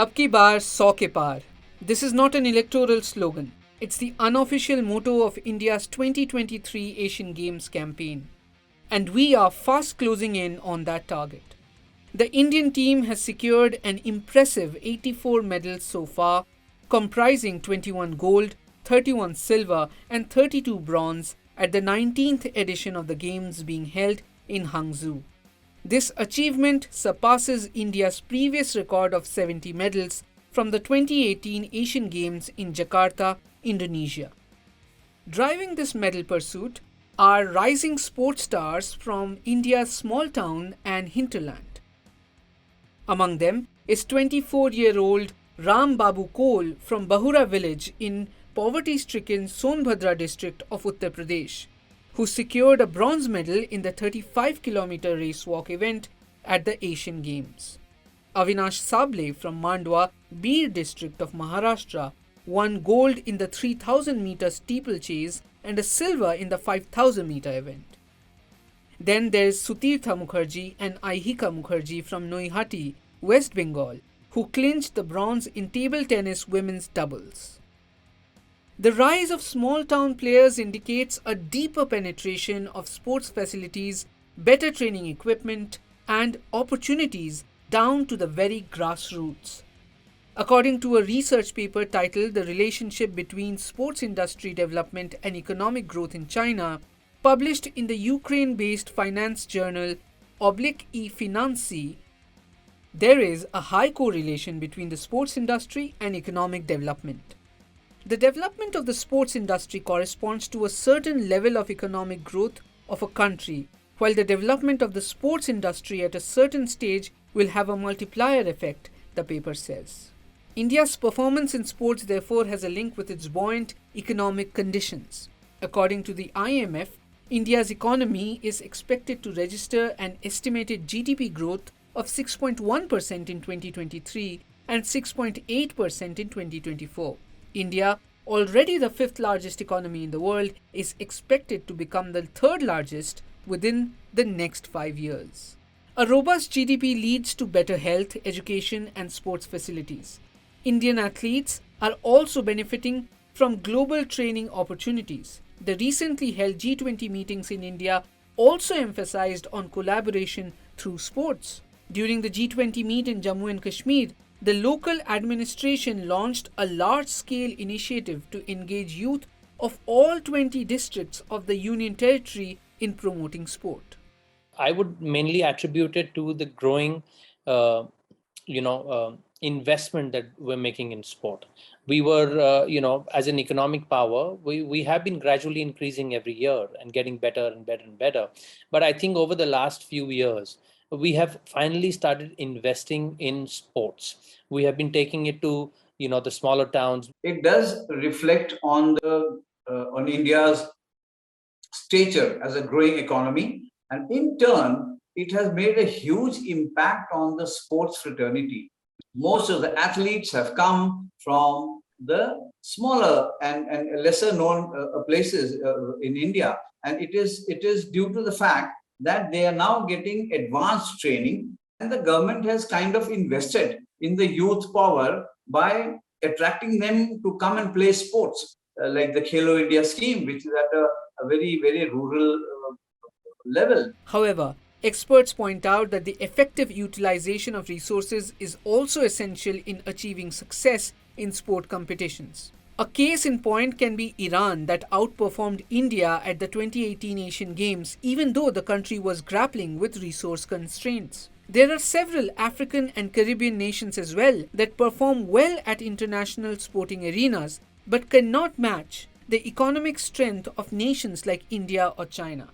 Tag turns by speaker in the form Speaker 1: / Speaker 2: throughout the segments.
Speaker 1: Ab ki baar 100 ke paar. This is not an electoral slogan. It's the unofficial motto of India's 2023 Asian Games campaign. And we are fast closing in on that target. The Indian team has secured an impressive 84 medals so far, comprising 21 gold, 31 silver, and 32 bronze at the 19th edition of the Games being held in Hangzhou. This achievement surpasses India's previous record of 70 medals from the 2018 Asian Games in Jakarta, Indonesia. Driving this medal pursuit are rising sports stars from India's small town and hinterland. Among them is 24-year-old Ram Babu Kol from Bahura village in poverty-stricken Sonbhadra district of Uttar Pradesh, who secured a bronze medal in the 35-kilometer race walk event at the Asian Games. Avinash Sable from Mandwa, Bir district of Maharashtra, won gold in the 3,000-meter steeplechase and a silver in the 5,000-meter event. Then there is Sutirtha Mukherjee and Aihika Mukherjee from Noihati, West Bengal, who clinched the bronze in table tennis women's doubles. The rise of small-town players indicates a deeper penetration of sports facilities, better training equipment, and opportunities down to the very grassroots. According to a research paper titled The Relationship Between Sports Industry Development and Economic Growth in China, published in the Ukraine-based finance journal /e-Financy, there is a high correlation between the sports industry and economic development. The development of the sports industry corresponds to a certain level of economic growth of a country, while the development of the sports industry at a certain stage will have a multiplier effect, the paper says. India's performance in sports therefore has a link with its buoyant economic conditions. According to the IMF, India's economy is expected to register an estimated GDP growth of 6.1% in 2023 and 6.8% in 2024. India, already the fifth largest economy in the world, is expected to become the third largest within the next 5 years. A robust GDP leads to better health, education, and sports facilities. Indian athletes are also benefiting from global training opportunities. The recently held G20 meetings in India also emphasized on collaboration through sports. During the G20 meet in Jammu and Kashmir, the local administration launched a large-scale initiative to engage youth of all 20 districts of the Union Territory in promoting sport.
Speaker 2: I would mainly attribute it to the growing, investment that we're making in sport. We were, as an economic power, we have been gradually increasing every year and getting better and better and better. But I think over the last few years, we have finally started investing in sports. We have been taking it to, the smaller towns.
Speaker 3: It does reflect on India's stature as a growing economy, and in turn, it has made a huge impact on the sports fraternity. Most of the athletes have come from the smaller and lesser known places in India, and it is due to the fact that they are now getting advanced training, and the government has kind of invested in the youth power by attracting them to come and play sports, like the Khelo India scheme, which is at a very, very rural level.
Speaker 1: However, experts point out that the effective utilization of resources is also essential in achieving success in sport competitions. A case in point can be Iran, that outperformed India at the 2018 Asian Games, even though the country was grappling with resource constraints. There are several African and Caribbean nations as well that perform well at international sporting arenas but cannot match the economic strength of nations like India or China.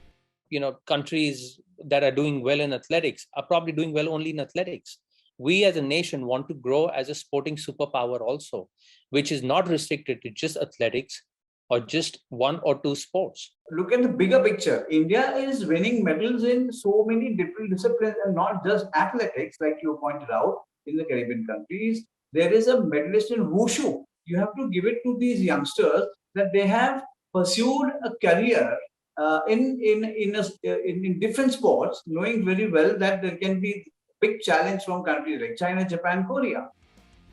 Speaker 2: Countries that are doing well in athletics are probably doing well only in athletics. We as a nation want to grow as a sporting superpower also, which is not restricted to just athletics or just one or two sports.
Speaker 3: Look at the bigger picture. India is winning medals in so many different disciplines, and not just athletics, like you pointed out in the Caribbean countries. There is a medalist in wushu. You have to give it to these youngsters that they have pursued a career in different sports, knowing very well that there can be big challenge from countries like China, Japan, Korea.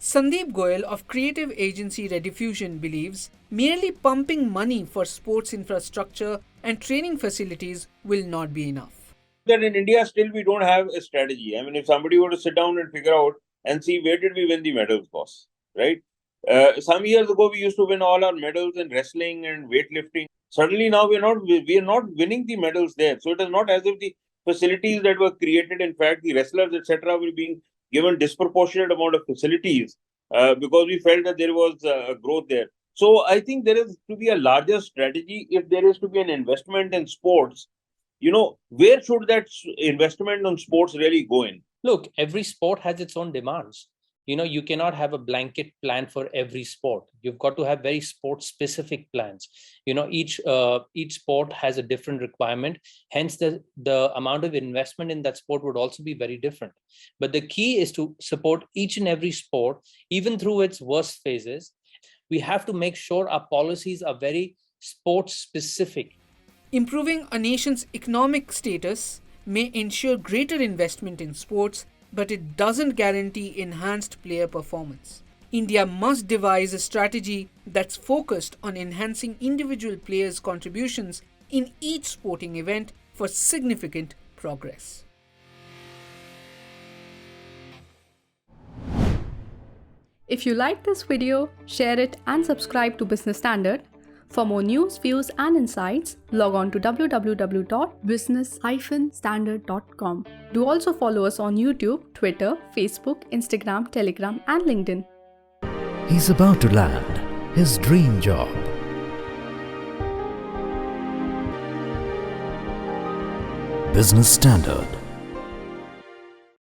Speaker 1: Sandeep Goyal of creative agency Rediffusion believes merely pumping money for sports infrastructure and training facilities will not be enough.
Speaker 4: That in India, still we don't have a strategy. I mean, if somebody were to sit down and figure out and see where did we win the medals, boss, right? Some years ago, we used to win all our medals in wrestling and weightlifting. Suddenly now we are not winning the medals there. So it is not as if the facilities that were created, in fact, the wrestlers, etc., were being given disproportionate amount of facilities because we felt that there was a growth there. So I think there is to be a larger strategy if there is to be an investment in sports. Where should that investment on sports really go in?
Speaker 2: Look, every sport has its own demands. You cannot have a blanket plan for every sport. You've got to have very sport specific plans. Each sport has a different requirement. Hence, the amount of investment in that sport would also be very different. But the key is to support each and every sport, even through its worst phases. We have to make sure our policies are very sport specific.
Speaker 1: Improving a nation's economic status may ensure greater investment in sports, but it doesn't guarantee enhanced player performance. India must devise a strategy that's focused on enhancing individual players' contributions in each sporting event for significant progress.
Speaker 5: If you like this video, share it and subscribe to Business Standard. For more news, views and insights, log on to www.business-standard.com. Do also follow us on YouTube, Twitter, Facebook, Instagram, Telegram and LinkedIn.
Speaker 6: He's about to land his dream job. Business Standard,